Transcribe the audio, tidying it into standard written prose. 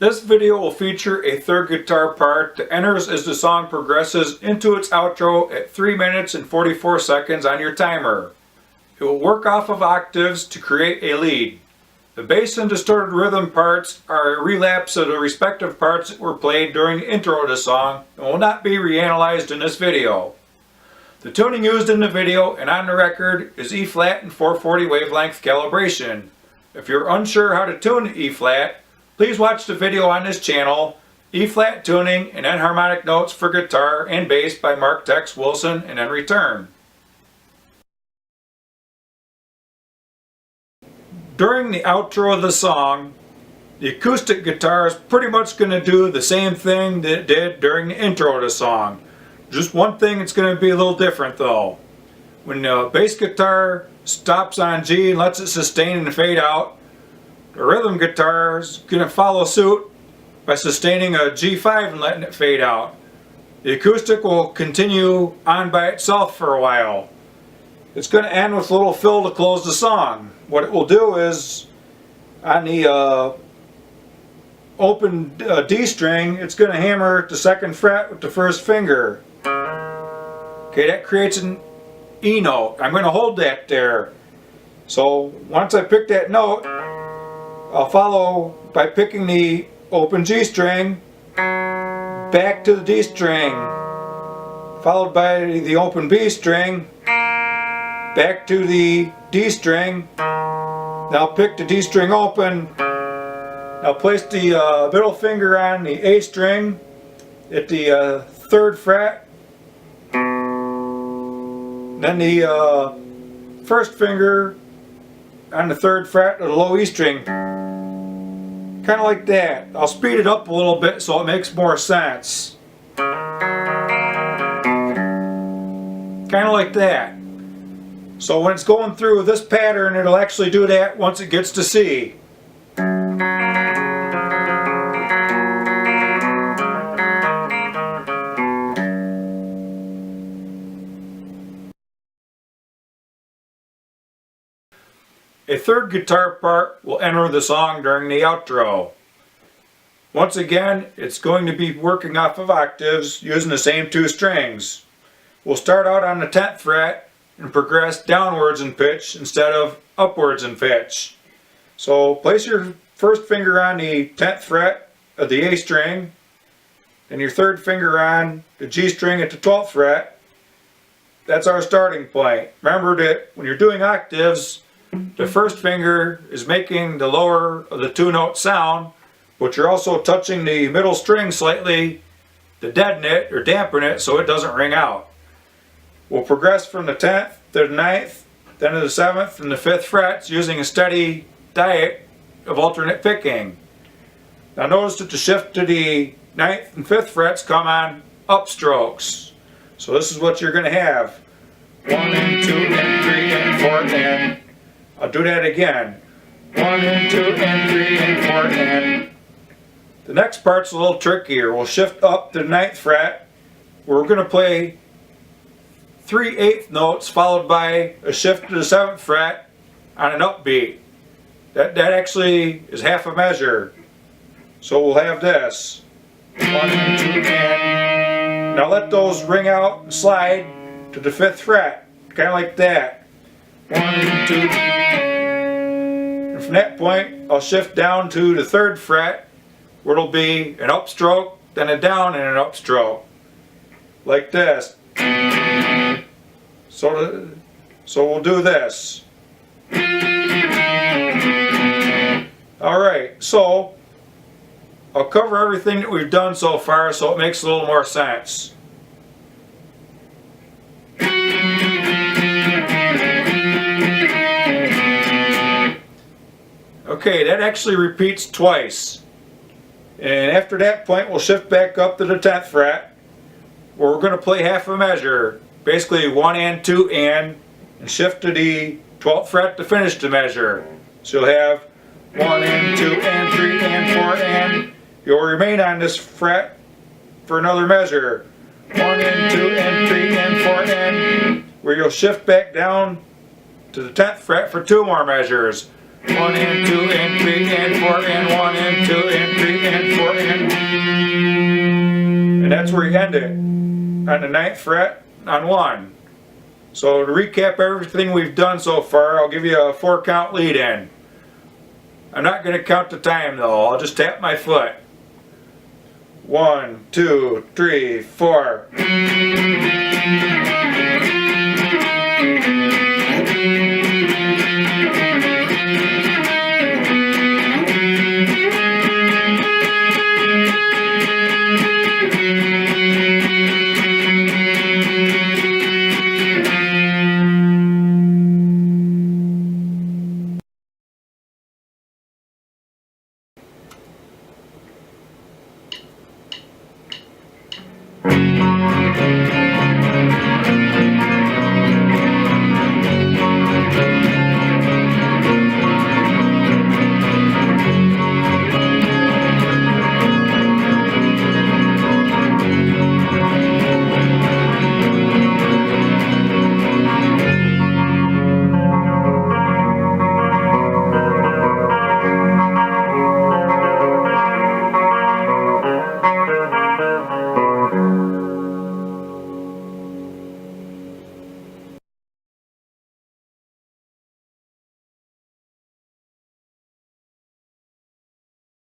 This video will feature a third guitar part that enters as the song progresses into its outro at 3 minutes and 44 seconds on your timer. It will work off of octaves to create a lead. The bass and distorted rhythm parts are a relapse of the respective parts that were played during the intro of the song and will not be reanalyzed in this video. The tuning used in the video and on the record is E-flat and 440 wavelength calibration. If you're unsure how to tune E-flat, please watch the video on this channel, E-flat tuning and enharmonic notes for guitar and bass by Marc Wilson, and then return. During the outro of the song, the acoustic guitar is pretty much going to do the same thing that it did during the intro of the song. Just one thing that's going to be a little different though. When the bass guitar stops on G and lets it sustain and fade out, the rhythm guitar is going to follow suit by sustaining a G5 and letting it fade out. The acoustic will continue on by itself for a while. It's going to end with a little fill to close the song. What it will do is, on the open D string, it's going to hammer the second fret with the first finger. Okay, that creates an E note. I'm going to hold that there. So once I pick that note, I'll follow by picking the open G string back to the D string, followed by the open B string, back to the D string. Now pick the D string open. Now place the middle finger on the A string at the 3rd fret. Then the first finger on the 3rd fret of the low E string. Kind of like that. I'll speed it up a little bit so it makes more sense. Kind of like that. So when it's going through this pattern, it'll actually do that once it gets to C. A third guitar part will enter the song during the outro. Once again, it's going to be working off of octaves using the same 2 strings. We'll start out on the 10th fret and progress downwards in pitch instead of upwards in pitch. So place your first finger on the 10th fret of the A string and your 3rd finger on the G string at the 12th fret. That's our starting point. Remember that when you're doing octaves, the first finger is making the lower of the 2-note sound, but you're also touching the middle string slightly to deaden it or dampen it so it doesn't ring out. We'll progress from the 10th to the 9th, then to the 7th and the 5th frets using a steady diet of alternate picking. Now notice that the shift to the 9th and 5th frets come on upstrokes. So this is what you're going to have. 1 and 2 and 3 and 4 and. I'll do that again. 1 and 2 and 3 and 4 and. The next part's a little trickier. We'll shift up to the 9th fret, where we're going to play 3 8th notes followed by a shift to the 7th fret on an upbeat. That actually is half a measure. So we'll have this. 1 and 2 and. Now let those ring out and slide to the 5th fret. Kind of like that. 1 and 2. And from that point, I'll shift down to the 3rd fret, where it'll be an upstroke, then a down and an upstroke. Like this. So we'll do this. Alright, so I'll cover everything that we've done so far so it makes a little more sense. Okay, that actually repeats twice. And after that point, we'll shift back up to the 10th fret, where we're going to play half a measure. Basically 1 and 2 and shift to the 12th fret to finish the measure. So you'll have 1 and 2 and 3 and 4 and. You'll remain on this fret for another measure. 1 and 2 and 3 and 4 and. Where you'll shift back down to the 10th fret for 2 more measures. 1 and 2 and 3 and 4 and 1 and 2 and 3 and 4 and that's where you end it, on the 9th fret on 1. So to recap everything we've done so far, I'll give you a 4 count lead in. I'm not going to count the time though, I'll just tap my foot. 1, 2, 3, 4.